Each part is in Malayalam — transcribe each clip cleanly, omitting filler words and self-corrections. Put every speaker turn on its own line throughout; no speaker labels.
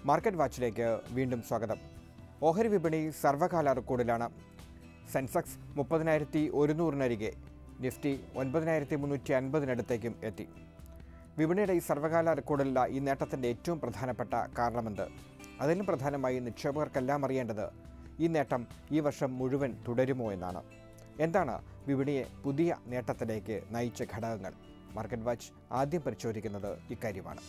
മാർക്കറ്റ് വാച്ചിലേക്ക് വീണ്ടും സ്വാഗതം. ഓഹരി വിപണി സർവകാല റെക്കോർഡിലാണ്. സെൻസെക്സ് 30,100-നരികെ, നിഫ്റ്റി 9,350-നടുത്തേക്കും എത്തി. വിപണിയുടെ ഈ സർവകാല റെക്കോർഡിലുള്ള ഈ നേട്ടത്തിൻ്റെ ഏറ്റവും പ്രധാനപ്പെട്ട കാരണമെന്ത്? അതിലും പ്രധാനമായി നിക്ഷേപകർക്കെല്ലാം അറിയേണ്ടത് ഈ നേട്ടം ഈ വർഷം മുഴുവൻ തുടരുമോ എന്നാണ്. എന്താണ് വിപണിയെ പുതിയ നേട്ടത്തിലേക്ക് നയിച്ച ഘടകങ്ങൾ? മാർക്കറ്റ് വാച്ച് ആദ്യം പരിശോധിക്കുന്നത് ഇക്കാര്യമാണ്.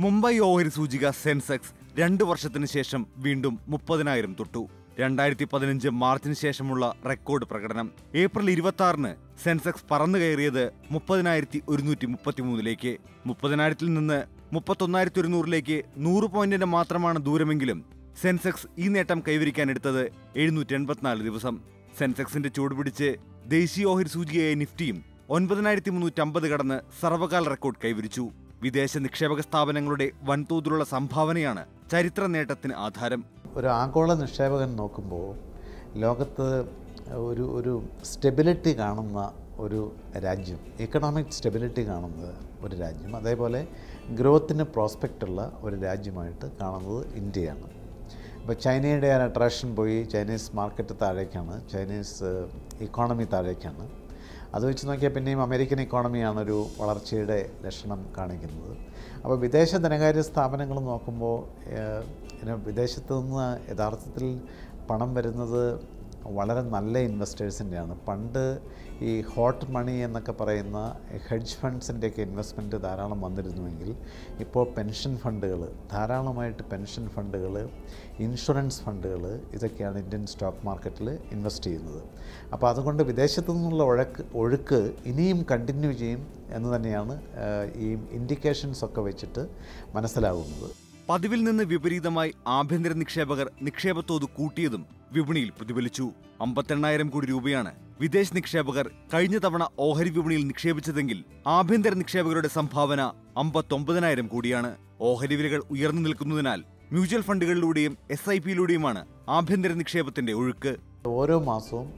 മുംബൈ ഓഹരി സൂചിക സെൻസെക്സ് 2 വർഷത്തിന് ശേഷം വീണ്ടും 30,000 തൊട്ടു. 2015 മാർച്ചിന് ശേഷമുള്ള റെക്കോർഡ് പ്രകടനം. ഏപ്രിൽ 26-ന് സെൻസെക്സ് പറന്നു കയറിയത് 30,133-ലേക്ക്. 30,000-ൽ നിന്ന് 31,100-ലേക്ക് 100 പോയിന്റിന്റെ മാത്രമാണ് ദൂരമെങ്കിലും സെൻസെക്സ് ഈ നേട്ടം കൈവരിക്കാനെടുത്തത് 784 ദിവസം. സെൻസെക്സിന്റെ ചൂടുപിടിച്ച് ദേശീയ ഓഹരി സൂചികയായ നിഫ്റ്റിയും 9,350 കടന്ന് സർവകാല റെക്കോർഡ് കൈവരിച്ചു. വിദേശ നിക്ഷേപക സ്ഥാപനങ്ങളുടെ വൻതോതിലുള്ള സംഭാവനയാണ് ചരിത്ര നേട്ടത്തിന് ആധാരം.
ഒരു ആഗോള നിക്ഷേപകൻ നോക്കുമ്പോൾ ലോകത്ത് ഒരു സ്റ്റെബിലിറ്റി കാണുന്ന ഒരു രാജ്യം, എക്കണോമിക് സ്റ്റെബിലിറ്റി കാണുന്ന ഒരു രാജ്യം, അതേപോലെ ഗ്രോത്തിന് പ്രോസ്പെക്റ്റുള്ള ഒരു രാജ്യമായിട്ട് കാണുന്നത് ഇന്ത്യയാണ്. ഇപ്പോൾ ചൈനയുടെ അട്രാക്ഷൻ പോയി, ചൈനീസ് മാർക്കറ്റ് താഴേക്കാണ്, ചൈനീസ് ഇക്കോണമി താഴേക്കാണ്. അത് വെച്ച് നോക്കിയാൽ പിന്നെയും അമേരിക്കൻ ഇക്കോണമിയാണ് ഒരു വളർച്ചയുടെ ലക്ഷണം കാണിക്കുന്നത്. അപ്പോൾ വിദേശ ധനകാര്യ സ്ഥാപനങ്ങൾ നോക്കുമ്പോൾ വിദേശത്തു നിന്ന് യഥാർത്ഥത്തിൽ പണം വരുന്നത് വളരെ നല്ല ഇൻവെസ്റ്റേഴ്സിൻ്റെയാണ്. പണ്ട് ഈ ഹോട്ട് മണി എന്നൊക്കെ പറയുന്ന ഹെഡ്ജ് ഫണ്ട്സിൻ്റെയൊക്കെ ഇൻവെസ്റ്റ്മെൻറ്റ് ധാരാളം വന്നിരുന്നുവെങ്കിൽ ഇപ്പോൾ പെൻഷൻ ഫണ്ടുകൾ, ധാരാളമായിട്ട് പെൻഷൻ ഫണ്ടുകൾ, ഇൻഷുറൻസ് ഫണ്ടുകൾ, ഇതൊക്കെയാണ് ഇന്ത്യൻ സ്റ്റോക്ക് മാർക്കറ്റിൽ ഇൻവെസ്റ്റ് ചെയ്യുന്നത്. അപ്പോൾ അതുകൊണ്ട് വിദേശത്തു നിന്നുള്ള ഒഴുക്ക് ഇനിയും കണ്ടിന്യൂ ചെയ്യും എന്ന് തന്നെയാണ് ഈ ഇൻഡിക്കേഷൻസൊക്കെ വെച്ചിട്ട് മനസ്സിലാകുന്നത്.
പതിവിൽ നിന്ന് വിപരീതമായി ആഭ്യന്തര നിക്ഷേപകർ നിക്ഷേപത്തോത് കൂട്ടിയതും വിപണിയിൽ പ്രതിഫലിച്ചു. 58,000 കോടി രൂപയാണ് വിദേശ നിക്ഷേപകർ കഴിഞ്ഞ തവണ ഓഹരി വിപണിയിൽ നിക്ഷേപിച്ചതെങ്കിൽ ആഭ്യന്തര നിക്ഷേപകരുടെ സംഭാവന 59,000 കോടിയാണ്. ഓഹരി വിലകൾ ഉയർന്നു നിൽക്കുന്നതിനാൽ മ്യൂച്വൽ ഫണ്ടുകളിലൂടെയും SIP-യിലൂടെയുമാണ് ആഭ്യന്തര നിക്ഷേപത്തിന്റെ ഒഴുക്ക്.
ഓരോ മാസവും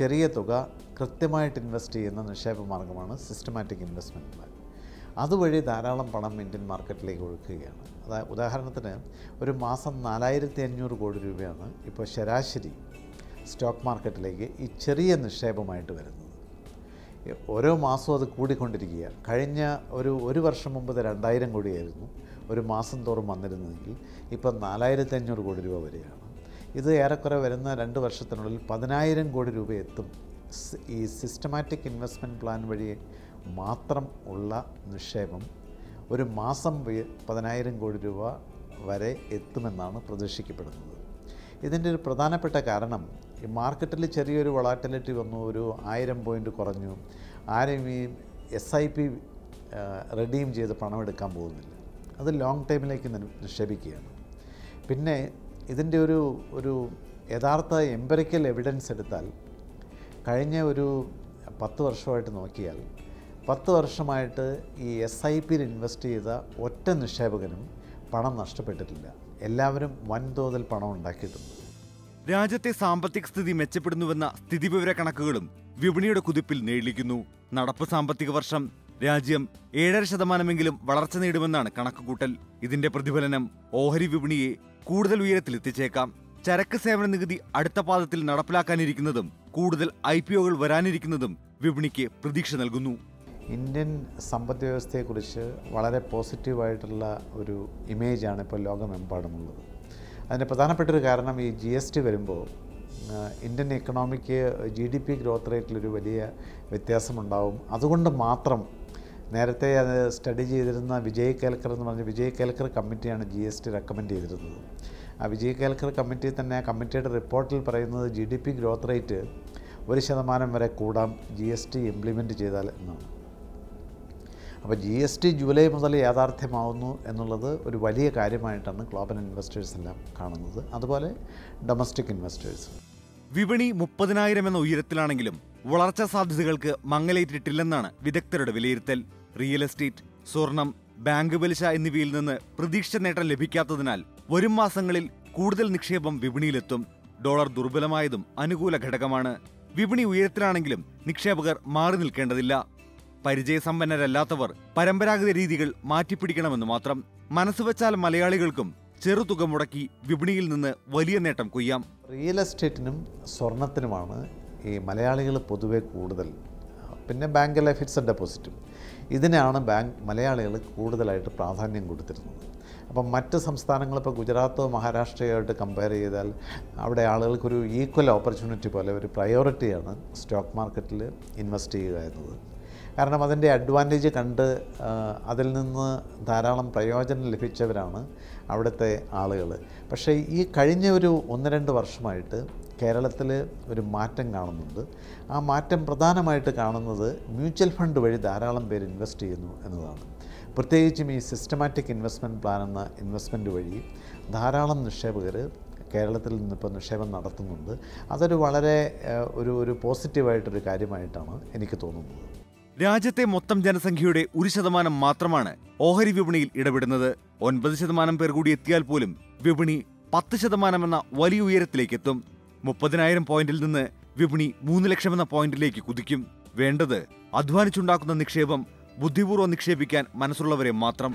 ചെറിയ തുക കൃത്യമായിട്ട് ഇൻവെസ്റ്റ് ചെയ്യുന്ന നിക്ഷേപ മാർഗമാണ് സിസ്റ്റമാറ്റിക് ഇൻവെസ്റ്റ്മെൻറ്റ് പ്ലാൻ. അതുവഴി ധാരാളം പണം ഇന്ത്യൻ മാർക്കറ്റിലേക്ക് ഒഴുക്കുകയാണ്. ഉദാഹരണത്തിന് ഒരു മാസം 4,500 കോടി രൂപയാണ് ഇപ്പോൾ ശരാശരി സ്റ്റോക്ക് മാർക്കറ്റിലേക്ക് ഈ ചെറിയ നിക്ഷേപമായിട്ട് വരുന്നത്. ഓരോ മാസവും അത് കൂടിക്കൊണ്ടിരിക്കുകയാണ്. കഴിഞ്ഞ ഒരു വർഷം മുമ്പ് 2,000 കോടിയായിരുന്നു ഒരു മാസം തോറും വന്നിരുന്നതെങ്കിൽ ഇപ്പോൾ 4,500 കോടി രൂപ വരികയാണ്. ഇത് ഏറെക്കുറെ വരുന്ന 2 വർഷത്തിനുള്ളിൽ 10,000 കോടി രൂപ എത്തും. ഈ സിസ്റ്റമാറ്റിക് ഇൻവെസ്റ്റ്മെൻറ്റ് പ്ലാൻ വഴി മാത്രം ഉള്ള നിക്ഷേപം ഒരു മാസം 10,000 കോടി രൂപ വരെ എത്തുമെന്നാണ് പ്രതീക്ഷിക്കപ്പെടുന്നത്. ഇതിൻ്റെ ഒരു പ്രധാനപ്പെട്ട കാരണം ഈ മാർക്കറ്റിൽ ചെറിയൊരു വളാറ്റിലിറ്റി വന്നു, ഒരു 1000 പോയിൻ്റ് കുറഞ്ഞു, ആരും ഈ SIP റെഡീം ചെയ്ത് പണം എടുക്കാൻ പോകുന്നില്ല. അത് ലോങ് ടൈമിലേക്ക് നിക്ഷേപിക്കുകയാണ്. പിന്നെ ഇതിൻ്റെ ഒരു യഥാർത്ഥ എംപിറിക്കൽ എവിഡൻസ് എടുത്താൽ കഴിഞ്ഞ ഒരു 10 വർഷമായിട്ട് നോക്കിയാൽ 10 വർഷമായിട്ട് ഈ SIP-യിൽ ഇൻവെസ്റ്റ് ചെയ്ത ഒറ്റ നിക്ഷേപകനും പണം നഷ്ടപ്പെട്ടിട്ടില്ല. എല്ലാവരും വൻതോതിൽ പണം ഉണ്ടാക്കിയിട്ടുണ്ട്.
രാജ്യത്തെ സാമ്പത്തിക സ്ഥിതി മെച്ചപ്പെടുന്നുവെന്ന സ്ഥിതിവിവര കണക്കുകളും വിപണിയുടെ കുതിപ്പിൽ നേടിയിരിക്കുന്നു. നടപ്പ് സാമ്പത്തിക വർഷം രാജ്യം 7.5% വളർച്ച നേടുമെന്നാണ് കണക്കുകൂട്ടൽ. ഇതിന്റെ പ്രതിഫലനം ഓഹരി വിപണിയെ കൂടുതൽ ഉയരത്തിലെത്തിച്ചേക്കാം. ചരക്ക് സേവന നികുതി അടുത്ത പാദത്തിൽ നടപ്പിലാക്കാനിരിക്കുന്നതും കൂടുതൽ IPO-കൾ വരാനിരിക്കുന്നതും വിപണിക്ക് പ്രതീക്ഷ നൽകുന്നു.
ഇന്ത്യൻ സമ്പദ് വ്യവസ്ഥയെക്കുറിച്ച് വളരെ പോസിറ്റീവായിട്ടുള്ള ഒരു ഇമേജാണ് ഇപ്പോൾ ലോകമെമ്പാടുമുള്ളത്. അതിൻ്റെ പ്രധാനപ്പെട്ടൊരു കാരണം ഈ GST വരുമ്പോൾ ഇന്ത്യൻ എക്കണോമിക്ക് GDP ഗ്രോത്ത് റേറ്റിലൊരു വലിയ വ്യത്യാസമുണ്ടാവും. അതുകൊണ്ട് മാത്രം നേരത്തെ അത് സ്റ്റഡി ചെയ്തിരുന്ന വിജയ് കേൽക്കർ എന്ന് പറഞ്ഞ വിജയ് കേൽക്കർ കമ്മിറ്റിയാണ് GST റെക്കമെൻഡ് ചെയ്തിരുന്നത്. ആ വിജയ് കേൽക്കർ കമ്മിറ്റി തന്നെ കമ്മിറ്റിയുടെ റിപ്പോർട്ടിൽ പറയുന്നത് GDP ഗ്രോത്ത് റേറ്റ് 1% വരെ കൂടാം GST ഇംപ്ലിമെൻറ്റ് ചെയ്താൽ എന്നാണ്. അപ്പോൾ GST ജൂലൈ മുതൽ യാഥാർത്ഥ്യമാവുന്നു എന്നുള്ളത് ഒരു വലിയ കാര്യമായിട്ടാണ് ഗ്ലോബൽ ഇൻവെസ്റ്റേഴ്സ് എല്ലാം കാണുന്നത്, അതുപോലെ ഡൊമസ്റ്റിക് ഇൻവെസ്റ്റേഴ്സ്.
വിപണി 30,000 എന്ന ഉയരത്തിലാണെങ്കിലും വളർച്ചാ സാധ്യതകൾക്ക് മങ്ങലേറ്റിട്ടില്ലെന്നാണ് വിദഗ്ധരുടെ വിലയിരുത്തൽ. റിയൽ എസ്റ്റേറ്റ്, സ്വർണം, ബാങ്ക് പലിശ എന്നിവയിൽ നിന്ന് പ്രതീക്ഷിച്ച നേട്ടം ലഭിക്കാത്തതിനാൽ വരും മാസങ്ങളിൽ കൂടുതൽ നിക്ഷേപം വിപണിയിലെത്തും. ഡോളർ ദുർബലമായതും അനുകൂല ഘടകമാണ്. വിപണി ഉയരത്തിലാണെങ്കിലും നിക്ഷേപകർ മാറി നിൽക്കേണ്ടതില്ല. പരിചയസമ്പന്നരല്ലാത്തവർ പരമ്പരാഗത രീതികൾ മാറ്റിപ്പിടിക്കണമെന്ന് മാത്രം. മനസ്സുവെച്ചാൽ മലയാളികൾക്കും ചെറുതുക മുടക്കി വിപണിയിൽ നിന്ന് വലിയ നേട്ടം കൊയ്യാം.
റിയൽ എസ്റ്റേറ്റിനും സ്വർണത്തിനുമാണ് ഈ മലയാളികൾ പൊതുവെ കൂടുതൽ, പിന്നെ ബാങ്കിലെ ഫിക്സഡ് ഡെപ്പോസിറ്റും ഇതിനാണ് മലയാളികൾ കൂടുതലായിട്ട് പ്രാധാന്യം കൊടുത്തിരുന്നത്. അപ്പം മറ്റ് സംസ്ഥാനങ്ങൾ, ഇപ്പോൾ ഗുജറാത്തോ മഹാരാഷ്ട്രയോ ആയിട്ട് കമ്പയർ ചെയ്താൽ അവിടെ ആളുകൾക്കൊരു ഈക്വൽ ഓപ്പർച്യൂണിറ്റി പോലെ ഒരു പ്രയോറിറ്റിയാണ് സ്റ്റോക്ക് മാർക്കറ്റിൽ ഇൻവെസ്റ്റ് ചെയ്യുക എന്നത്. കാരണം അതിൻ്റെ അഡ്വാൻറ്റേജ് കണ്ട് അതിൽ നിന്ന് ധാരാളം പ്രയോജനം ലഭിച്ചവരാണ് അവിടുത്തെ ആളുകൾ. പക്ഷേ ഈ കഴിഞ്ഞ ഒരു 1-2 വർഷമായിട്ട് കേരളത്തിൽ ഒരു മാറ്റം കാണുന്നുണ്ട്. ആ മാറ്റം പ്രധാനമായിട്ട് കാണുന്നത് മ്യൂച്വൽ ഫണ്ട് വഴി ധാരാളം പേര് ഇൻവെസ്റ്റ് ചെയ്യുന്നു എന്നതാണ്. പ്രത്യേകിച്ചും ഈ സിസ്റ്റമാറ്റിക് ഇൻവെസ്റ്റ്മെൻറ്റ് പ്ലാൻ എന്ന ഇൻവെസ്റ്റ്മെൻറ്റ് വഴി ധാരാളം നിക്ഷേപകർ കേരളത്തിൽ നിന്നിപ്പോൾ നിക്ഷേപം നടത്തുന്നുണ്ട്. അതൊരു വളരെ ഒരു പോസിറ്റീവായിട്ടൊരു കാര്യമായിട്ടാണ് എനിക്ക് തോന്നുന്നത്.
രാജ്യത്തെ മൊത്തം ജനസംഖ്യയുടെ 1% മാത്രമാണ് ഓഹരി വിപണിയിൽ ഇടപെടുന്നത്. 9% പേർ കൂടി എത്തിയാൽ പോലും വിപണി 10% എന്ന വലിയ ഉയരത്തിലേക്കെത്തും. 30,000 പോയിന്റിൽ നിന്ന് വിപണി 3 ലക്ഷം എന്ന പോയിന്റിലേക്ക് കുതിക്കും. വേണ്ടത് അധ്വാനിച്ചുണ്ടാക്കുന്ന നിക്ഷേപം ബുദ്ധിപൂർവ്വം നിക്ഷേപിക്കാൻ മനസ്സുള്ളവരെ മാത്രം.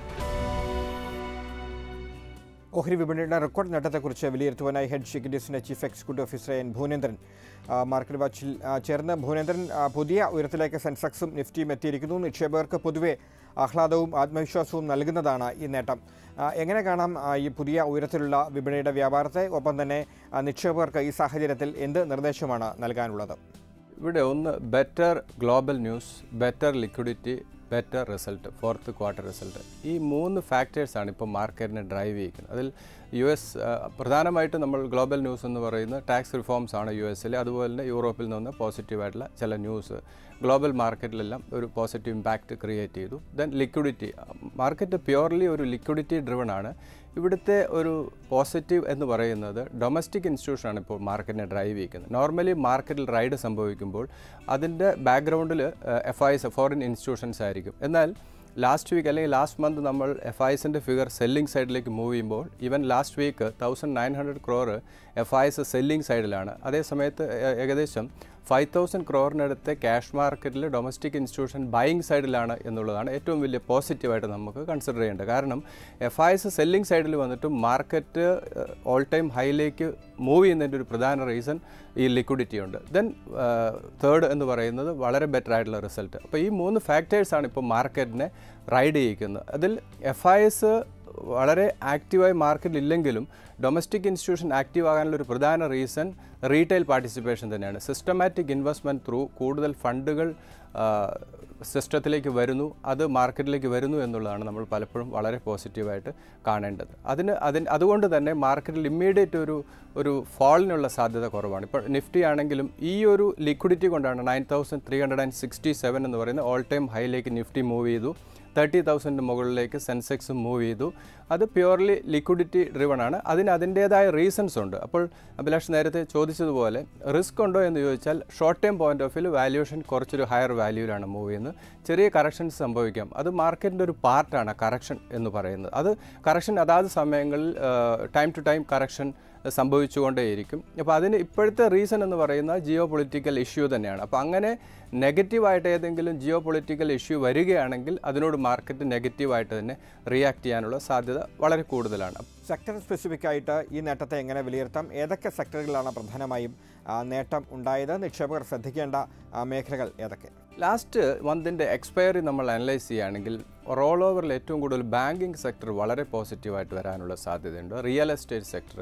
ഓഹരി വിപണിയുടെ റെക്കോർഡ് നേട്ടത്തെക്കുറിച്ച് വിലയിരുത്തുവാനായി ഹെഡ് സെക്യൂരിറ്റീസിന്റെ chief executive officer N Bhuvanendran market വാച്ചിൽ ചേർന്ന്. ഭുവനേന്ദ്രൻ, പുതിയ ഉയരത്തിലേക്ക് സെൻസെക്സും നിഫ്റ്റിയും എത്തിയിരിക്കുന്നു. നിക്ഷേപകർക്ക് പൊതുവെ ആഹ്ലാദവും ആത്മവിശ്വാസവും നൽകുന്നതാണ് ഈ നേട്ടം. എങ്ങനെ കാണാം ഈ പുതിയ ഉയരത്തിലുള്ള വിപണിയുടെ വ്യാപാരത്തെ? ഒപ്പം തന്നെ നിക്ഷേപകർക്ക് ഈ സാഹചര്യത്തിൽ എന്ത് നിർദ്ദേശമാണ് നൽകാനുള്ളത്?
ഇവിടെ ഒന്ന്, better global news, better liquidity, better result, fourth quarter result. ഈ 3 ഫാക്ടേഴ്സാണ് ഇപ്പോൾ മാർക്കറ്റിനെ ഡ്രൈവ് ചെയ്യുന്നത്. അതിൽ US പ്രധാനമായിട്ടും നമ്മൾ ഗ്ലോബൽ ന്യൂസ് എന്ന് പറയുന്നത് ടാക്സ് റിഫോംസ് ആണ് US-ൽ. അതുപോലെ തന്നെ യൂറോപ്പിൽ നിന്ന് പോസിറ്റീവായിട്ടുള്ള ചില ന്യൂസ് ഗ്ലോബൽ മാർക്കറ്റിലെല്ലാം ഒരു പോസിറ്റീവ് ഇമ്പാക്റ്റ് ക്രിയേറ്റ് ചെയ്തു. ദെൻ ലിക്വിഡിറ്റി, മാർക്കറ്റ് പ്യുവർലി ഒരു ലിക്വിഡിറ്റി ഡ്രിവൺ ആണ്. ഇവിടുത്തെ ഒരു പോസിറ്റീവ് എന്ന് പറയുന്നത് ഡൊമസ്റ്റിക് ഇൻസ്റ്റിറ്റ്യൂഷനാണ് ഇപ്പോൾ മാർക്കറ്റിനെ ഡ്രൈവ് ചെയ്യുന്നത്. നോർമലി മാർക്കറ്റിൽ റൈഡ് സംഭവിക്കുമ്പോൾ അതിൻ്റെ ബാക്ക്ഗ്രൗണ്ടിൽ FIs ഫോറിൻ ഇൻസ്റ്റിറ്റ്യൂഷൻസ് ആയിരിക്കും. എന്നാൽ ലാസ്റ്റ് വീക്ക് അല്ലെങ്കിൽ ലാസ്റ്റ് മന്ത് നമ്മൾ FIസിൻ്റെ ഫിഗർ സെല്ലിംഗ് സൈഡിലേക്ക് മൂവ് ചെയ്യുമ്പോൾ even last week 1900 crore FIs selling സൈഡിലാണ്. അതേസമയത്ത് ഏകദേശം 5,000 crore ക്യാഷ് മാർക്കറ്റിൽ ഡൊമസ്റ്റിക് ഇൻസ്റ്റിറ്റ്യൂഷൻ ബൈയിങ് സൈഡിലാണ് എന്നുള്ളതാണ് ഏറ്റവും വലിയ പോസിറ്റീവായിട്ട് നമുക്ക് കൺസിഡർ ചെയ്യേണ്ടത്. കാരണം FIs സെല്ലിംഗ് സൈഡിൽ വന്നിട്ടും മാർക്കറ്റ് ഓൾ ടൈം ഹൈയിലേക്ക് മൂവ് ചെയ്യുന്നതിൻ്റെ ഒരു പ്രധാന റീസൺ ഈ ലിക്വിഡിറ്റി ഉണ്ട്. ദെൻ തേർഡ് എന്ന് പറയുന്നത് വളരെ ബെറ്റർ ആയിട്ടുള്ള റിസൾട്ട്. അപ്പോൾ ഈ 3 ഫാക്ടേഴ്സാണ് ഇപ്പോൾ മാർക്കറ്റിനെ റൈഡ് ചെയ്യിക്കുന്നത്. അതിൽ FIs വളരെ ആക്റ്റീവായി മാർക്കറ്റിൽ ഇല്ലെങ്കിലും ഡൊമസ്റ്റിക് ഇൻസ്റ്റിറ്റ്യൂഷൻ ആക്റ്റീവ് ആകാനുള്ള ഒരു പ്രധാന റീസൺ റീറ്റെയിൽ പാർട്ടിസിപ്പേഷൻ തന്നെയാണ്. സിസ്റ്റമാറ്റിക് ഇൻവെസ്റ്റ്മെൻറ്റ് ത്രൂ കൂടുതൽ ഫണ്ടുകൾ സിസ്റ്റത്തിലേക്ക് വരുന്നു, അത് മാർക്കറ്റിലേക്ക് വരുന്നു എന്നുള്ളതാണ് നമ്മൾ പലപ്പോഴും വളരെ പോസിറ്റീവായിട്ട് കാണേണ്ടത്. അതുകൊണ്ട് തന്നെ മാർക്കറ്റിൽ ഇമ്മീഡിയറ്റ് ഒരു ഫോളിനുള്ള സാധ്യത കുറവാണ്. ഇപ്പോൾ നിഫ്റ്റി ആണെങ്കിലും ഈ ഒരു ലിക്വിഡിറ്റി കൊണ്ടാണ് 9,367 എന്ന് പറയുന്ന ഓൾ ടൈം ഹൈയിലേക്ക് നിഫ്റ്റി മൂവ് ചെയ്തു. 30,000 മുകളിലേക്ക് സെൻസെക്സ് മൂവ് ചെയ്തു. അത് പ്യുവർലി ലിക്വിഡിറ്റി ഡ്രിവൺ ആണ്. അതിൻ്റേതായ റീസൺസ് ഉണ്ട്. അപ്പോൾ അഭിലാഷ് നേരത്തെ ചോദിച്ചതുപോലെ റിസ്ക് ഉണ്ടോ എന്ന് ചോദിച്ചാൽ short time point of view valuation കുറച്ചൊരു ഹയർ വാല്യൂവിലാണ് മൂവ് ചെയ്യുന്നത്. ചെറിയ കറക്ഷൻസ് സംഭവിക്കാം. അത് മാർക്കറ്റിൻ്റെ ഒരു പാർട്ടാണ് കറക്ഷൻ എന്ന് പറയുന്നത്. അത് കറക്ഷൻ അതാത് സമയങ്ങളിൽ ടൈം ടു ടൈം കറക്ഷൻ സംഭവിച്ചുകൊണ്ടേയിരിക്കും. അപ്പോൾ അതിന് ഇപ്പോഴത്തെ റീസൺ എന്ന് പറയുന്നത് ജിയോ പൊളിറ്റിക്കൽ ഇഷ്യൂ തന്നെയാണ്. അപ്പോൾ അങ്ങനെ നെഗറ്റീവായിട്ട് ഏതെങ്കിലും ജിയോ പൊളിറ്റിക്കൽ ഇഷ്യൂ വരികയാണെങ്കിൽ അതിനോട് മാർക്കറ്റ് നെഗറ്റീവായിട്ട് തന്നെ റിയാക്ട് ചെയ്യാനുള്ള സാധ്യത വളരെ കൂടുതലാണ്.
സെക്ടർ സ്പെസിഫിക് ആയിട്ട് ഈ നേട്ടത്തെ എങ്ങനെ വിലയിരുത്താം? ഏതൊക്കെ സെക്ടറുകളിലാണ് പ്രധാനമായും നേട്ടം ഉണ്ടായത്? നിക്ഷേപകർ ശ്രദ്ധിക്കേണ്ട മേഖലകൾ ഏതൊക്കെ?
ലാസ്റ്റ് മന്തിൻ്റെ എക്സ്പയറി നമ്മൾ അനലൈസ് ചെയ്യുകയാണെങ്കിൽ റോൾ ഓവറിൽ ഏറ്റവും കൂടുതൽ ബാങ്കിങ് സെക്ടർ വളരെ പോസിറ്റീവായിട്ട് വരാനുള്ള സാധ്യതയുണ്ട്. Real estate sector,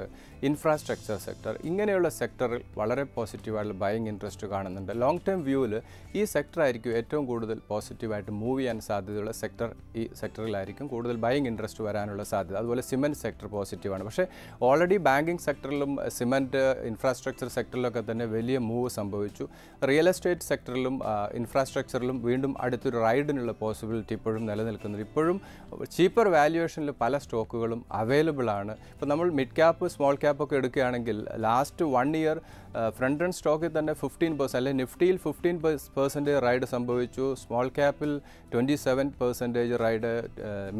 infrastructure sector, ഇങ്ങനെയുള്ള സെക്ടറിൽ വളരെ പോസിറ്റീവായിട്ടുള്ള ബൈയിങ് ഇൻട്രസ്റ്റ് കാണുന്നുണ്ട്. ലോങ് ടേം വ്യൂവിൽ ഈ സെക്ടറായിരിക്കും ഏറ്റവും കൂടുതൽ പോസിറ്റീവായിട്ട് മൂവ് ചെയ്യാൻ സാധ്യതയുള്ള സെക്ടർ. ഈ സെക്ടറിലായിരിക്കും കൂടുതൽ ബൈയിങ് ഇൻട്രസ്റ്റ് വരാനുള്ള സാധ്യത. അതുപോലെ സിമെൻറ്റ് സെക്ടർ പോസിറ്റീവാണ്. പക്ഷേ ഓൾറെഡി ബാങ്കിങ് സെക്ടറിലും സിമെൻറ്റ് ഇൻഫ്രാസ്ട്രക്ചർ സെക്ടറിലൊക്കെ തന്നെ വലിയ മൂവ് സംഭവിച്ചു. റിയൽ എസ്റ്റേറ്റ് സെക്ടറിലും ഇൻഫ്രാസ്ട്രക്ചറിലും വീണ്ടും അടുത്തൊരു റൈഡിനുള്ള പോസിബിലിറ്റി ഇപ്പോഴും നിലനിൽക്കുന്നുണ്ട്. ഇപ്പോഴും ചീപ്പർ വാല്യുവേഷനിൽ പല സ്റ്റോക്കുകളും അവൈലബിൾ ആണ്. ഇപ്പോൾ നമ്മൾ മിഡ് ക്യാപ്പ് സ്മോൾ ക്യാപ്പ് ഒക്കെ എടുക്കുകയാണെങ്കിൽ ലാസ്റ്റ് 1 ഇയർ ഫ്രണ്ട് റൺ സ്റ്റോക്കിൽ തന്നെ 15% അല്ലെങ്കിൽ നിഫ്റ്റിയിൽ 15% റൈഡ് സംഭവിച്ചു. സ്മോൾ ക്യാപ്പിൽ 27% റൈഡ്,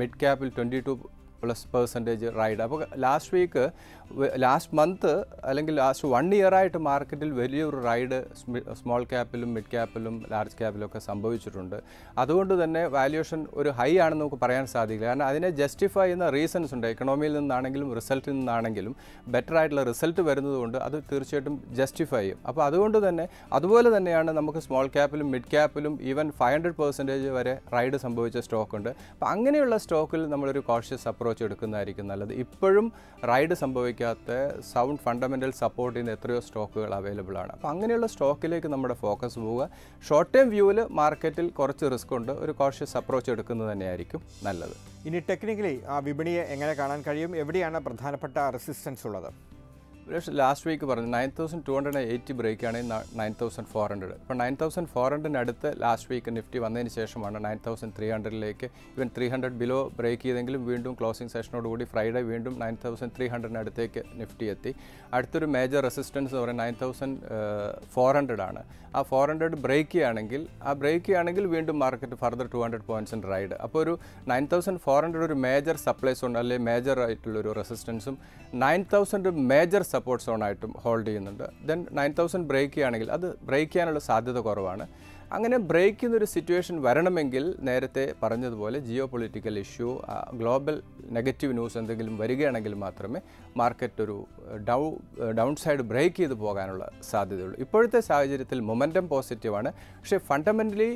മിഡ് ക്യാപ്പിൽ പെർസെൻറ്റേജ് റൈഡ്. അപ്പോൾ ലാസ്റ്റ് മന്ത് അല്ലെങ്കിൽ ലാസ്റ്റ് 1 ഇയറായിട്ട് മാർക്കറ്റിൽ വലിയൊരു റൈഡ് സ്മോൾ ക്യാപ്പിലും മിഡ് ക്യാപ്പിലും ലാർജ് ക്യാപ്പിലും ഒക്കെ സംഭവിച്ചിട്ടുണ്ട്. അതുകൊണ്ട് തന്നെ വാല്യുവേഷൻ ഒരു ഹൈ ആണെന്ന് നമുക്ക് പറയാൻ സാധിക്കില്ല. കാരണം അതിനെ ജസ്റ്റിഫൈ ചെയ്യുന്ന റീസൺസ് ഉണ്ട്. എക്കണോമിയിൽ നിന്നാണെങ്കിലും റിസൾട്ടിൽ നിന്നാണെങ്കിലും ബെറ്റർ ആയിട്ടുള്ള റിസൾട്ട് വരുന്നതുകൊണ്ട് അത് തീർച്ചയായിട്ടും ജസ്റ്റിഫൈ ചെയ്യും. അപ്പോൾ അതുപോലെ തന്നെയാണ് നമുക്ക് സ്മോൾ ക്യാപ്പിലും മിഡ് ക്യാപ്പിലും ഈവൻ 500% വരെ റൈഡ് സംഭവിച്ച സ്റ്റോക്കുണ്ട്. അപ്പോൾ അങ്ങനെയുള്ള സ്റ്റോക്കിൽ നമ്മളൊരു കോഷ്യസ് അപ്രോച്ച് എടുക്കുന്നതായിരിക്കും നല്ലത്. ഇപ്പോഴും റൈഡ് സംഭവിക്കാത്ത സൗണ്ട് ഫണ്ടമെൻ്റൽ സപ്പോർട്ട് ചെയ്യുന്ന എത്രയോ സ്റ്റോക്കുകൾ അവൈലബിൾ ആണ്. അപ്പോൾ അങ്ങനെയുള്ള സ്റ്റോക്കിലേക്ക് നമ്മുടെ ഫോക്കസ് പോവുക. ഷോർട്ട് ടൈം വ്യൂവിൽ മാർക്കറ്റിൽ കുറച്ച് റിസ്ക് ഉണ്ട്. ഒരു കോഷ്യസ് അപ്രോച്ച് എടുക്കുന്നത് തന്നെയായിരിക്കും നല്ലത്.
ഇനി ടെക്നിക്കലി ആ വിപണിയെ എങ്ങനെ കാണാൻ കഴിയും? എവിടെയാണ് പ്രധാനപ്പെട്ട റെസിസ്റ്റൻസ് ഉള്ളത്?
ലാസ്റ്റ് വീക്ക് പറഞ്ഞു 9280 ബ്രേക്കാണ് 9400. ഇപ്പോൾ 9400 അടുത്ത് ലാസ്റ്റ് വീക്ക് നിഫ്റ്റി വന്നതിന് ശേഷമാണ് 9300 ഇവൻ 300 ബിലോ ബ്രേക്ക് ചെയ്തെങ്കിലും വീണ്ടും ക്ലോസിംഗ് സെഷനോടുകൂടി ഫ്രൈഡേ വീണ്ടും 9300 അടുത്തേക്ക് നിഫ്റ്റി എത്തി. അടുത്തൊരു മേജർ റെസിസ്റ്റൻസ് എന്ന് പറയുന്നത് 9400 ആണ്. ആ 400 ബ്രേക്ക് ചെയ്യുകയാണെങ്കിൽ വീണ്ടും മാർക്കറ്റ് ഫർദർ 200 പോയിൻറ്റ്സിൻ്റെ റൈഡ്. അപ്പോൾ ഒരു 9400 ഒരു മേജർ സപ്ലൈ സോൺ അല്ലെങ്കിൽ മേജർ ആയിട്ടുള്ളൊരു റെസിസ്റ്റൻസും 9000 മേജർ സപ്പോർട്ട് സോണായിട്ടും ഹോൾഡ് ചെയ്യുന്നുണ്ട്. ദെൻ 9000 ബ്രേക്ക് ചെയ്യുകയാണെങ്കിൽ അത് ബ്രേക്ക് ചെയ്യാനുള്ള സാധ്യത കുറവാണ്. അങ്ങനെ ബ്രേക്ക് ചെയ്യുന്നൊരു സിറ്റുവേഷൻ വരണമെങ്കിൽ നേരത്തെ പറഞ്ഞതുപോലെ geo political issue, global negative news എന്തെങ്കിലും വരികയാണെങ്കിൽ മാത്രമേ മാർക്കറ്റ് ഒരു ഡൗൺ സൈഡ് ബ്രേക്ക് ചെയ്ത് പോകാനുള്ള സാധ്യതയുള്ളൂ. ഇപ്പോഴത്തെ സാഹചര്യത്തിൽ മൊമെൻറ്റം പോസിറ്റീവാണ്. പക്ഷേ ഫണ്ടമെൻ്റലി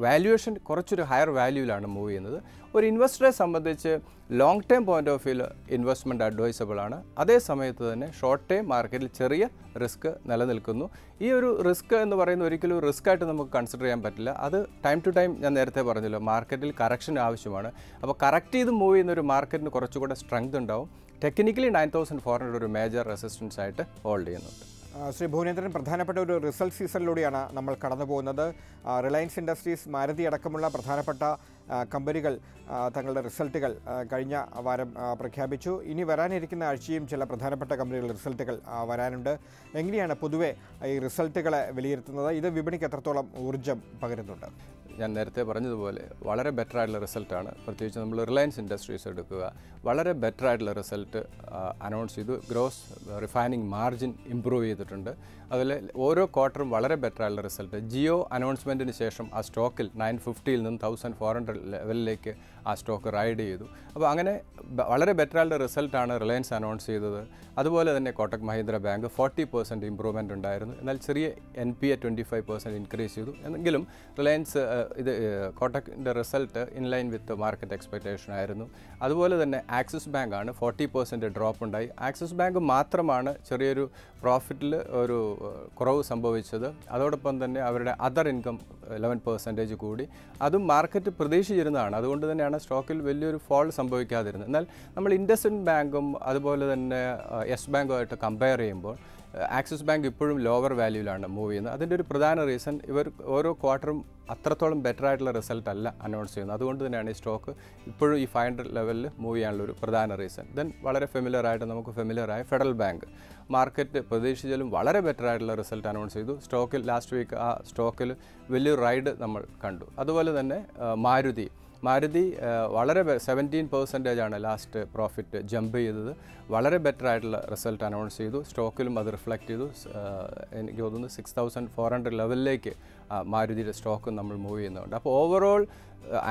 വാല്യുവേഷൻ കുറച്ചൊരു ഹയർ വാല്യൂവിലാണ് മൂവ് ചെയ്യുന്നത്. ഒരു ഇൻവെസ്റ്ററെ സംബന്ധിച്ച് ലോങ് ടേം പോയിൻ്റ് ഓഫ് വ്യൂവിൽ ഇൻവെസ്റ്റ്മെൻറ്റ് അഡ്വൈസബിൾ ആണ്. അതേ സമയത്ത് തന്നെ ഷോർട്ട് ടൈം മാർക്കറ്റിൽ ചെറിയ റിസ്ക് നിലനിൽക്കുന്നു. ഈ ഒരു റിസ്ക് എന്ന് പറയുന്നത് ഒരിക്കലും റിസ്ക് ആയിട്ട് നമുക്ക് കൺസിഡർ ചെയ്യാൻ പറ്റില്ല. അത് ടൈം ടു ടൈം ഞാൻ നേരത്തെ പറഞ്ഞല്ലോ, മാർക്കറ്റിൽ കറക്ഷൻ ആവശ്യമാണ്. അപ്പോൾ കറക്റ്റ് ചെയ്ത് മൂവ് ചെയ്യുന്ന ഒരു മാർക്കറ്റിന് കുറച്ചുകൂടെ സ്ട്രെങ്ത് ഉണ്ടാവും. ടെക്നിക്കലി 9400 ഒരു മേജർ റെസിസ്റ്റൻസ് ആയിട്ട് ഹോൾഡ് ചെയ്യുന്നുണ്ട്.
ശ്രീ ഭുവനേന്ദ്രൻ, പ്രധാനപ്പെട്ട ഒരു റിസൾട്ട് സീസണിലൂടെയാണ് നമ്മൾ കടന്നു പോകുന്നത്. റിലയൻസ് ഇൻഡസ്ട്രീസ്, മാരുതി അടക്കമുള്ള പ്രധാനപ്പെട്ട കമ്പനികൾ തങ്ങളുടെ റിസൾട്ടുകൾ കഴിഞ്ഞ വാരം പ്രഖ്യാപിച്ചു. ഇനി വരാനിരിക്കുന്ന ആഴ്ചയും ചില പ്രധാനപ്പെട്ട കമ്പനികളുടെ റിസൾട്ടുകൾ വരാനുണ്ട്. എങ്ങനെയാണ് പൊതുവെ ഈ റിസൾട്ടുകളെ വിലയിരുത്തുന്നത്? ഇത് വിപണിക്ക് എത്രത്തോളം ഊർജ്ജം പകരുന്നുണ്ട്?
ഞാൻ നേരത്തെ പറഞ്ഞതുപോലെ വളരെ ബെറ്റർ ആയിട്ടുള്ള റിസൾട്ടാണ്. പ്രത്യേകിച്ച് നമ്മൾ റിലയൻസ് ഇൻഡസ്ട്രീസ് എടുക്കുക, വളരെ ബെറ്റർ ആയിട്ടുള്ള റിസൾട്ട് അനൗൺസ് ചെയ്തു. ഗ്രോസ് റിഫൈനിങ് മാർജിൻ ഇമ്പ്രൂവ് ചെയ്തിട്ടുണ്ട്. അതുപോലെ ഓരോ ക്വാർട്ടറും വളരെ ബെറ്റർ ആയിട്ടുള്ള റിസൾട്ട്. ജിയോ അനൗൺസ്മെൻറ്റിന് ശേഷം ആ സ്റ്റോക്കിൽ 950 നിന്ന് 1400 ലെവലിലേക്ക് ആ സ്റ്റോക്ക് റൈഡ് ചെയ്തു. അപ്പോൾ അങ്ങനെ വളരെ ബെറ്റർ ആയിട്ടുള്ള റിസൾട്ടാണ് റിലയൻസ് അനൗൺസ് ചെയ്തത്. അതുപോലെ തന്നെ കോട്ടക് മഹീന്ദ്ര ബാങ്ക് 40% ഇമ്പ്രൂവ്മെൻ്റ് ഉണ്ടായിരുന്നു. എന്നാൽ ചെറിയ NPA 25% ഇൻക്രീസ് ചെയ്തു. എങ്കിലും റിലയൻസ് കോട്ടക്കിൻ്റെ result in line with market expectation ആയിരുന്നു. അതുപോലെ തന്നെ ആക്സിസ് ബാങ്ക് ആണ് 40% ഡ്രോപ്പ് ഉണ്ടായി. ആക്സിസ് ബാങ്ക് മാത്രമാണ് ചെറിയൊരു പ്രോഫിറ്റിൽ ഒരു കുറവ് സംഭവിച്ചത്. അതോടൊപ്പം തന്നെ അവരുടെ അതർ ഇൻകം 11% കൂടി. അതും മാർക്കറ്റ് പ്രതീക്ഷിച്ചിരുന്നതാണ്. അതുകൊണ്ട് തന്നെയാണ് സ്റ്റോക്കിൽ വലിയൊരു ഫോൾ സംഭവിക്കാതിരുന്നത്. എന്നാൽ നമ്മൾ ഇൻഡസ്ഇൻഡ് ബാങ്കും അതുപോലെ തന്നെ യെസ് ബാങ്കുമായിട്ട് കമ്പയർ ചെയ്യുമ്പോൾ ആക്സിസ് ബാങ്ക് ഇപ്പോഴും ലോവർ വാല്യൂവിലാണ് മൂവ് ചെയ്യുന്നത്. അതിൻ്റെ ഒരു പ്രധാന റീസൺ ഇവർ ഓരോ ക്വാർട്ടറും അത്രത്തോളം ബെറ്റർ ആയിട്ടുള്ള റിസൾട്ട് അല്ല അനൗൺസ് ചെയ്യുന്നത്. അതുകൊണ്ട് തന്നെയാണ് ഈ സ്റ്റോക്ക് ഇപ്പോഴും ഈ 500 ലെവലിൽ മൂവ് ചെയ്യാനുള്ള ഒരു പ്രധാന റീസൺ. ദെൻ വളരെ ഫെമിലിയറായ ഫെഡറൽ ബാങ്ക് മാർക്കറ്റ് പ്രതീക്ഷിച്ചാലും വളരെ ബെറ്റർ ആയിട്ടുള്ള റിസൾട്ട് അനൗൺസ് ചെയ്തു. സ്റ്റോക്കിൽ ലാസ്റ്റ് വീക്ക് ആ സ്റ്റോക്കിൽ വലിയൊരു റൈഡ് നമ്മൾ കണ്ടു. അതുപോലെ തന്നെ മാരുതി വളരെ 17% ആണ് ലാസ്റ്റ് പ്രോഫിറ്റ് ജമ്പ് ചെയ്തത്. വളരെ ബെറ്റർ ആയിട്ടുള്ള റിസൾട്ട് അനൗൺസ് ചെയ്തു. സ്റ്റോക്കിലും അത് റിഫ്ലക്റ്റ് ചെയ്തു. എനിക്ക് തോന്നുന്നു 6400 ലെവലിലേക്ക് മാരുതിയുടെ സ്റ്റോക്കും നമ്മൾ മൂവ് ചെയ്യുന്നുണ്ട്. അപ്പോൾ ഓവറോൾ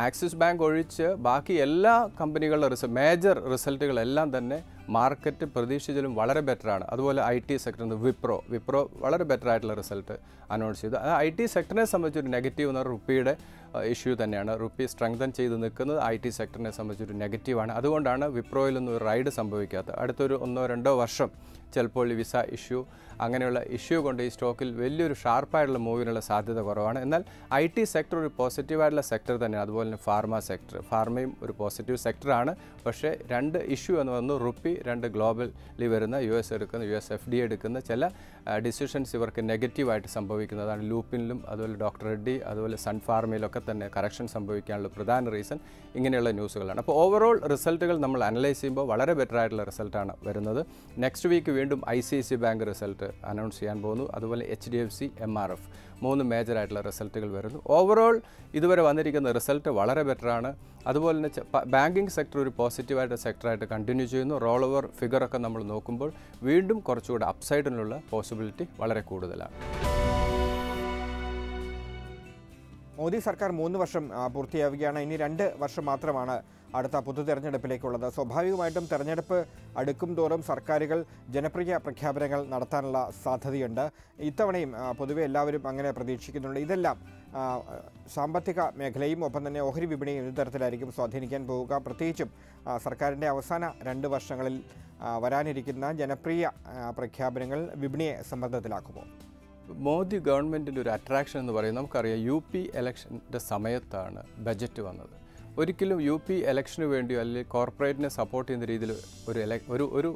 ആക്സിസ് ബാങ്ക് ഒഴിച്ച് ബാക്കി എല്ലാ കമ്പനികളുടെ മേജർ റിസൾട്ടുകളെല്ലാം തന്നെ മാർക്കറ്റ് പ്രതീക്ഷിച്ചാലും വളരെ ബെറ്ററാണ്. അതുപോലെ IT സെക്ടറിൽ വിപ്രോ വളരെ ബെറ്റർ ആയിട്ടുള്ള റിസൾട്ട് അനൗൺസ് ചെയ്തു. IT സെക്ടറിനെ സംബന്ധിച്ചൊരു നെഗറ്റീവ് എന്ന് പറഞ്ഞാൽ റുപ്പിയുടെ ഇഷ്യൂ തന്നെയാണ്. റുപ്പി സ്ട്രെങ്തൻ ചെയ്ത് നിൽക്കുന്നത് IT സെക്ടറിനെ സംബന്ധിച്ചൊരു നെഗറ്റീവാണ്. അതുകൊണ്ടാണ് വിപ്രോയിലൊന്നും ഒരു റൈഡ് സംഭവിക്കാത്തത്. അടുത്തൊരു 1-2 വർഷം ചിലപ്പോൾ ഈ വിസ ഇഷ്യൂ അങ്ങനെയുള്ള ഇഷ്യൂ കൊണ്ട് ഈ സ്റ്റോക്കിൽ വലിയൊരു ഷാർപ്പായിട്ടുള്ള മൂവിനുള്ള സാധ്യത കുറവാണ്. എന്നാൽ IT സെക്ടർ ഒരു പോസിറ്റീവായിട്ടുള്ള സെക്ടർ തന്നെയാണ്. അതുപോലെ തന്നെ ഫാർമയും ഒരു പോസിറ്റീവ് സെക്ടറാണ്. പക്ഷേ 2 ഇഷ്യൂ എന്ന് പറഞ്ഞു റുപ്പി, 2 ഗ്ലോബലി വരുന്ന US FDA എടുക്കുന്ന ചില ഡിസിഷൻസ് ഇവർക്ക് നെഗറ്റീവായിട്ട് സംഭവിക്കുന്നതാണ്. ലൂപ്പിനിലും അതുപോലെ ഡോക്ടർ റെഡ്ഡി അതുപോലെ സൺ ഫാർമയിലൊക്കെ തന്നെ കറക്ഷൻ സംഭവിക്കാനുള്ള പ്രധാന റീസൺ ഇങ്ങനെയുള്ള ന്യൂസുകളാണ്. അപ്പോൾ ഓവറോൾ റിസൾട്ടുകൾ നമ്മൾ അനലൈസ് ചെയ്യുമ്പോൾ വളരെ ബെറ്റർ ആയിട്ടുള്ള റിസൾട്ടാണ് വരുന്നത്. നെക്സ്റ്റ് വീക്ക് വീണ്ടും ICICI ബാങ്ക് റിസൾട്ട് അനൗൺസ് ചെയ്യാൻ പോകുന്നു. അതുപോലെ HDFC, MRF 3 മേജറായിട്ടുള്ള റിസൾട്ടുകൾ വരുന്നു. ഓവറോൾ ഇതുവരെ വന്നിരിക്കുന്ന റിസൾട്ട് റിസൾട്ട് വളരെ ബെറ്ററാണ്. അതുപോലെ തന്നെ ബാങ്കിങ് സെക്ടർ ഒരു പോസിറ്റീവായിട്ട് സെക്ടറായിട്ട് കണ്ടിന്യൂ ചെയ്യുന്നു. റോൾ ഓവർ ഫിഗറൊക്കെ നമ്മൾ നോക്കുമ്പോൾ വീണ്ടും കുറച്ചുകൂടെ അപ്സൈഡിനുള്ള പോസിബിലിറ്റി വളരെ കൂടുതലാണ്.
മോദി സർക്കാർ 3 വർഷം പൂർത്തിയാവുകയാണ്. ഇനി 2 വർഷം മാത്രമാണ് അടുത്ത പൊതു തെരഞ്ഞെടുപ്പിലേക്കുള്ളത്. സ്വാഭാവികമായിട്ടും തെരഞ്ഞെടുപ്പ് അടുക്കും തോറും സർക്കാരുകൾ ജനപ്രിയ പ്രഖ്യാപനങ്ങൾ നടത്താനുള്ള സാധ്യതയുണ്ട്. ഇത്തവണയും പൊതുവെ എല്ലാവരും അങ്ങനെ പ്രതീക്ഷിക്കുന്നുണ്ട്. ഇതെല്ലാം സാമ്പത്തിക മേഖലയും ഒപ്പം തന്നെ ഓഹരി വിപണിയും ഏത് തരത്തിലായിരിക്കും സ്വാധീനിക്കാൻ പോവുക? പ്രത്യേകിച്ചും സർക്കാരിൻ്റെ അവസാന 2 വർഷങ്ങളിൽ വരാനിരിക്കുന്ന ജനപ്രിയ പ്രഖ്യാപനങ്ങൾ വിപണിയെ സമ്മർദ്ദത്തിലാക്കുമോ?
മോദി ഗവൺമെൻറ്റിൻ്റെ ഒരു അട്രാക്ഷൻ എന്ന് പറയുന്നത് നമുക്കറിയാം, UP ഇലക്ഷൻ്റെ സമയത്താണ് ബജറ്റ് വന്നത്. ഒരിക്കലും UP ഇലക്ഷന് വേണ്ടിയോ അല്ലെങ്കിൽ കോർപ്പറേറ്റിനെ സപ്പോർട്ട് ചെയ്യുന്ന രീതിയിൽ ഒരു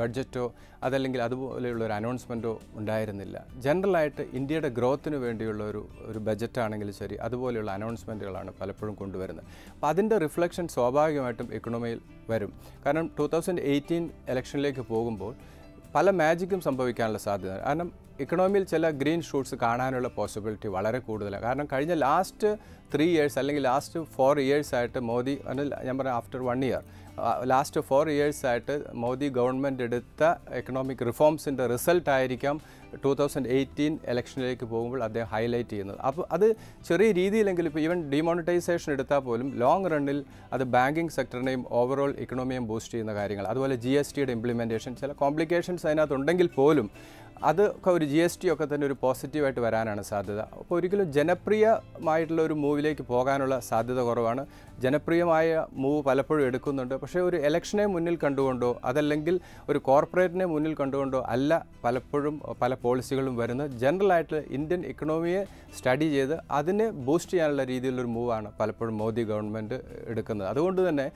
ബഡ്ജറ്റോ അതല്ലെങ്കിൽ അതുപോലെയുള്ള ഒരു അനൗൺസ്മെൻറ്റോ ഉണ്ടായിരുന്നില്ല. ജനറലായിട്ട് ഇന്ത്യയുടെ ഗ്രോത്തിന് വേണ്ടിയുള്ള ഒരു ബജറ്റാണെങ്കിലും ശരി, അതുപോലെയുള്ള അനൗൺസ്മെൻറ്റുകളാണ് പലപ്പോഴും കൊണ്ടുവരുന്നത്. അപ്പോൾ അതിൻ്റെ റിഫ്ലക്ഷൻ സ്വാഭാവികമായിട്ടും എക്കണോമിയിൽ വരും. കാരണം 2018 ഇലക്ഷനിലേക്ക് പോകുമ്പോൾ പല മാജിക്കും സംഭവിക്കാനുള്ള സാധ്യത. കാരണം ഇക്കണോമിയിൽ ചില ഗ്രീൻ ഷൂട്ട്സ് കാണാനുള്ള പോസിബിലിറ്റി വളരെ കൂടുതലാണ്. കാരണം കഴിഞ്ഞ ലാസ്റ്റ് 3 years അല്ലെങ്കിൽ ലാസ്റ്റ് 4 years ആയിട്ട് മോദി, ഞാൻ പറയാം ആഫ്റ്റർ 1 year, ലാസ്റ്റ് 4 years ആയിട്ട് മോദി ഗവൺമെൻറ് എടുത്ത എക്കണോമിക് റിഫോംസിൻ്റെ റിസൾട്ടായിരിക്കാം 2018 ഇലക്ഷനിലേക്ക് പോകുമ്പോൾ അദ്ദേഹം ഹൈലൈറ്റ് ചെയ്യുന്നത്. അപ്പോൾ അത് ചെറിയ രീതിയിലെങ്കിലും ഇപ്പോൾ ഈവൻ ഡിമോണിറ്റൈസേഷൻ എടുത്താൽ പോലും ലോങ് റണ്ണിൽ അത് ബാങ്കിങ് സെക്ടറിനെയും ഓവറോൾ ഇക്കണോമിയെയും ബൂസ്റ്റ് ചെയ്യുന്ന കാര്യങ്ങൾ, അതുപോലെ GSTയുടെ ഇംപ്ലിമെൻറ്റേഷൻ, ചില കോംപ്ലിക്കേഷൻസ് അതിനകത്തുണ്ടെങ്കിൽ പോലും അതൊക്കെ ഒരു GST ഒക്കെ തന്നെ ഒരു പോസിറ്റീവായിട്ട് വരാനാണ് സാധ്യത. അപ്പോൾ ഒരിക്കലും ജനപ്രിയമായിട്ടുള്ള ഒരു മൂവിലേക്ക് പോകാനുള്ള സാധ്യത കുറവാണ്. ജനപ്രിയമായ മൂവ് പലപ്പോഴും എടുക്കുന്നുണ്ട്. പക്ഷേ ഒരു ഇലക്ഷനെ മുന്നിൽ കണ്ടുകൊണ്ടോ അതല്ലെങ്കിൽ ഒരു കോർപ്പറേറ്റിനെ മുന്നിൽ കണ്ടുകൊണ്ടോ അല്ല പലപ്പോഴും പല പോളിസികളും വരുന്നത്. ജനറലായിട്ട് ഇന്ത്യൻ ഇക്കണോമിയെ സ്റ്റഡി ചെയ്ത് അതിനെ ബൂസ്റ്റ് ചെയ്യാനുള്ള രീതിയിലുള്ളൊരു മൂവാണ് പലപ്പോഴും മോദി ഗവൺമെൻറ് എടുക്കുന്നത്. അതുകൊണ്ട് തന്നെ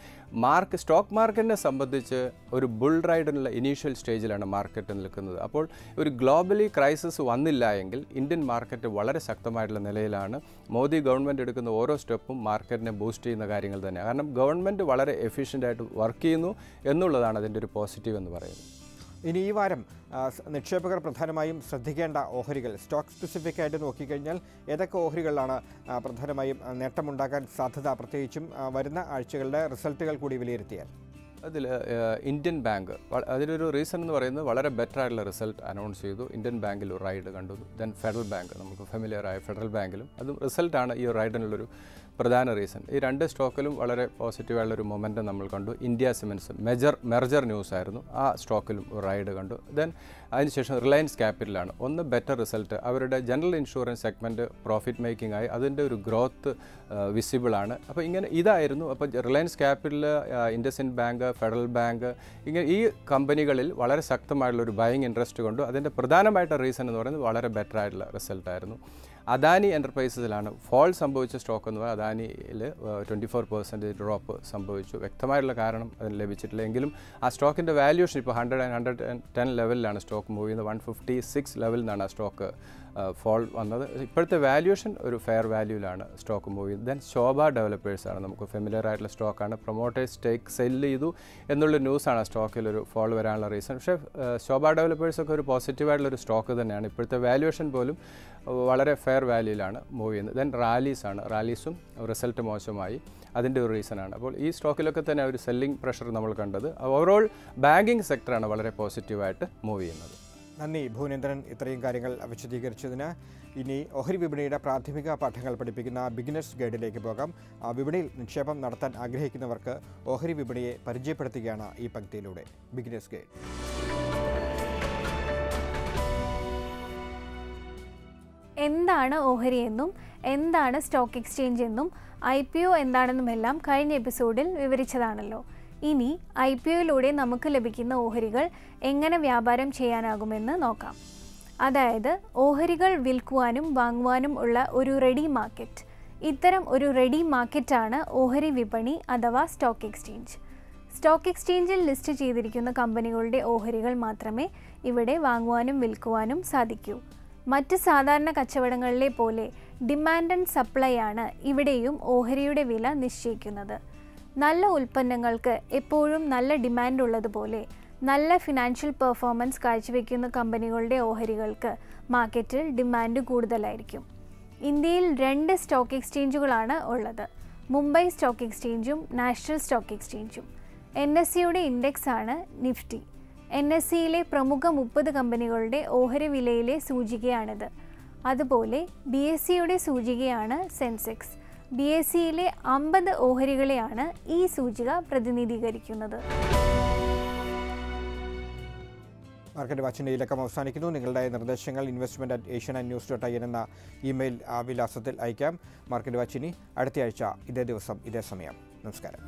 സ്റ്റോക്ക് മാർക്കറ്റിനെ സംബന്ധിച്ച് ഒരു ബുൾ റൈഡിനുള്ള ഇനീഷ്യൽ സ്റ്റേജിലാണ് മാർക്കറ്റ് നിൽക്കുന്നത്. അപ്പോൾ ഒരു ഗ്ലോബലി ക്രൈസിസ് വന്നില്ല എങ്കിൽ ഇന്ത്യൻ മാർക്കറ്റ് വളരെ ശക്തമായിട്ടുള്ള നിലയിലാണ്. മോദി ഗവൺമെൻറ് എടുക്കുന്ന ഓരോ സ്റ്റെപ്പും മാർക്കറ്റിനെ ബൂസ്റ്റ് ചെയ്യുന്ന കാര്യങ്ങൾ തന്നെയാണ്. കാരണം ഗവൺമെൻറ് വളരെ എഫിഷ്യൻ്റായിട്ട് വർക്ക് ചെയ്യുന്നു എന്നുള്ളതാണ് അതിൻ്റെ ഒരു പോസിറ്റീവ് എന്ന് പറയുന്നത്.
ഇനി ഈ വാരം നിക്ഷേപകർ പ്രധാനമായും ശ്രദ്ധിക്കേണ്ട ഓഹരികൾ സ്റ്റോക്ക് സ്പെസിഫിക് ആയിട്ട് നോക്കിക്കഴിഞ്ഞാൽ ഏതൊക്കെ ഓഹരികളിലാണ് പ്രധാനമായും നേട്ടമുണ്ടാക്കാൻ സാധ്യത, പ്രത്യേകിച്ചും വരുന്ന ആഴ്ചകളുടെ റിസൾട്ടുകൾ കൂടി വിലയിരുത്തിയാൽ?
അതിൽ ഇന്ത്യൻ ബാങ്ക്, അതിലൊരു റീസൺ എന്ന് പറയുന്നത് വളരെ ബെറ്റർ ആയിട്ടുള്ള റിസൾട്ട് അനൗൺസ് ചെയ്തു. ഇന്ത്യൻ ബാങ്കിൽ ഒരു റൈഡ് കണ്ടു. ദെൻ ഫെഡറൽ ബാങ്ക്, നമുക്ക് ഫെമിലിയറായ ഫെഡറൽ ബാങ്കിലും അതും റിസൾട്ടാണ് ഈ റൈഡിനുള്ളൊരു പ്രധാന റീസൺ. ഈ 2 സ്റ്റോക്കിലും വളരെ പോസിറ്റീവായുള്ളൊരു മൊമെൻറ്റം നമ്മൾ കണ്ടു. ഇന്ത്യ സിമെൻറ്റ്സ് മെർജർ ന്യൂസ് ആയിരുന്നു, ആ സ്റ്റോക്കിലും ഒരു റൈഡ് കണ്ടു. ദെൻ അതിനുശേഷം റിലയൻസ് ക്യാപിറ്റലാണ്. ഒന്ന് ബെറ്റർ റിസൾട്ട്, അവരുടെ general insurance segment profit making ആയി, അതിൻ്റെ ഒരു ഗ്രോത്ത് വിസിബിളാണ്. അപ്പോൾ ഇങ്ങനെ ഇതായിരുന്നു. അപ്പോൾ Reliance capital, IndusInd bank, federal bank, ഇങ്ങനെ ഈ കമ്പനികളിൽ വളരെ ശക്തമായിട്ടുള്ളൊരു ബൈയിങ് ഇൻട്രസ്റ്റ് കൊണ്ടു. അതിൻ്റെ പ്രധാനമായിട്ടുള്ള റീസൺ എന്ന് പറയുന്നത് വളരെ ബെറ്റർ ആയിട്ടുള്ള റിസൾട്ടായിരുന്നു. അദാനി എൻ്റർപ്രൈസസിലാണ് ഫോൾ സംഭവിച്ച സ്റ്റോക്ക് എന്ന് പറയുന്നത്. അദാനിയിൽ 24% ഡ്രോപ്പ് സംഭവിച്ചു. വ്യക്തമായിട്ടുള്ള കാരണം അതിന് ലഭിച്ചിട്ടില്ല. എങ്കിലും ആ സ്റ്റോക്കിൻ്റെ വാല്യൂഷൻ ഇപ്പോൾ 110 ലെവലിലാണ് സ്റ്റോക്ക് മൂവ് ചെയ്യുന്നത്. 156 ലെവലിൽ നിന്നാണ് ആ സ്റ്റോക്ക് ഫോൾ വന്നത്. ഇപ്പോഴത്തെ വാല്യൂഷൻ ഒരു ഫെയർ വാല്യൂവിലാണ് സ്റ്റോക്ക് മൂവ് ചെയ്യുന്നത്. ദെൻ ശോഭ ഡെവലപ്പേഴ്സാണ്, നമുക്ക് ഫെമിലിയർ ആയിട്ടുള്ള സ്റ്റോക്കാണ്. പ്രൊമോട്ടേഴ്സ് സ്റ്റേക്ക് സെല്ല് ചെയ്തു എന്നുള്ള ന്യൂസാണ് ആ സ്റ്റോക്കിലൊരു ഫോൾ വരാനുള്ള റീസൺ. പക്ഷേ ശോഭ ഡെവലപ്പേഴ്സൊക്കെ ഒരു പോസിറ്റീവായിട്ടുള്ളൊരു സ്റ്റോക്ക് തന്നെയാണ്. ഇപ്പോഴത്തെ വാല്യൂഷൻ പോലും വളരെ ഫെയർ വാല്യൂയിലാണ് മൂവ് ചെയ്യുന്നത്. ദെൻ റാലീസും റിസൾട്ട് മോശമായി, അതിൻ്റെ ഒരു റീസണാണ്. അപ്പോൾ ഈ സ്റ്റോക്കിലൊക്കെ തന്നെ ഒരു സെല്ലിംഗ് പ്രഷർ നമ്മൾ കണ്ടത്. ഓവറോൾ ബാങ്കിങ് സെക്ടറാണ് വളരെ പോസിറ്റീവായിട്ട് മൂവ് ചെയ്യുന്നത്.
നന്ദി ഭുവനേന്ദ്രൻ, ഇത്രയും കാര്യങ്ങൾ വിശദീകരിച്ചതിന്. ഇനി ഓഹരി വിപണിയുടെ പ്രാഥമിക പാഠങ്ങൾ പഠിപ്പിക്കുന്ന ബിഗിനേഴ്സ് ഗൈഡിലേക്ക് പോകാം. വിപണിയിൽ നിക്ഷേപം നടത്താൻ ആഗ്രഹിക്കുന്നവർക്ക് ഓഹരി വിപണിയെ പരിചയപ്പെടുത്തുകയാണ് ഈ പങ്ക്തിയിലൂടെ ബിഗിനേഴ്സ് ഗൈഡ്.
എന്താണ് ഓഹരി എന്നും എന്താണ് സ്റ്റോക്ക് എക്സ്ചേഞ്ച് എന്നും IPO എന്താണെന്നുമെല്ലാം കഴിഞ്ഞ എപ്പിസോഡിൽ വിവരിച്ചതാണല്ലോ. ഇനി IPOയിലൂടെ നമുക്ക് ലഭിക്കുന്ന ഓഹരികൾ എങ്ങനെ വ്യാപാരം ചെയ്യാനാകുമെന്ന് നോക്കാം. അതായത് ഓഹരികൾ വിൽക്കുവാനും വാങ്ങുവാനും ഉള്ള ഒരു റെഡി മാർക്കറ്റ്. ഇത്തരം ഒരു റെഡി മാർക്കറ്റാണ് ഓഹരി വിപണി അഥവാ സ്റ്റോക്ക് എക്സ്ചേഞ്ച്. സ്റ്റോക്ക് എക്സ്ചേഞ്ചിൽ ലിസ്റ്റ് ചെയ്തിരിക്കുന്ന കമ്പനികളുടെ ഓഹരികൾ മാത്രമേ ഇവിടെ വാങ്ങുവാനും വിൽക്കുവാനും സാധിക്കൂ. മറ്റ് സാധാരണ കച്ചവടങ്ങളിലെ പോലെ ഡിമാൻഡ് ആൻഡ് സപ്ലൈ ആണ് ഇവിടെയും ഓഹരിയുടെ വില നിശ്ചയിക്കുന്നത്. നല്ല ഉൽപ്പന്നങ്ങൾക്ക് എപ്പോഴും നല്ല ഡിമാൻഡ് ഉള്ളതുപോലെ നല്ല ഫിനാൻഷ്യൽ പെർഫോമൻസ് കാഴ്ചവെക്കുന്ന കമ്പനികളുടെ ഓഹരികൾക്ക് മാർക്കറ്റിൽ ഡിമാൻഡ് കൂടുതലായിരിക്കും. ഇന്ത്യയിൽ 2 സ്റ്റോക്ക് എക്സ്ചേഞ്ചുകളാണ് ഉള്ളത്. മുംബൈ സ്റ്റോക്ക് എക്സ്ചേഞ്ചും നാഷണൽ സ്റ്റോക്ക് എക്സ്ചേഞ്ചും. NSEയുടെ ഇൻഡെക്സ് ആണ് നിഫ്റ്റി. NSEയിലെ പ്രമുഖ 30 കമ്പനികളുടെ ഓഹരി വിലയിലെ സൂചികയാണിത്. അതുപോലെ BSEയുടെ സൂചികയാണ് സെൻസെക്സ്. BSEയിലെ 50 ഓഹരികളെയാണ് ഈ സൂചിക പ്രതിനിധീകരിക്കുന്നത്.
മാർക്കറ്റ് വാച്ചിൻ്റെ ഈ ലക്കം അവസാനിക്കുന്നു. നിങ്ങളുടെ നിർദ്ദേശങ്ങൾ investment@asianandnews.in എന്ന ഇമെയിൽ വിലാസത്തിൽ അയക്കാം. മാർക്കറ്റ് വാച്ചിനി അടുത്തയാഴ്ച ഇതേ ദിവസം ഇതേ സമയം. നമസ്കാരം.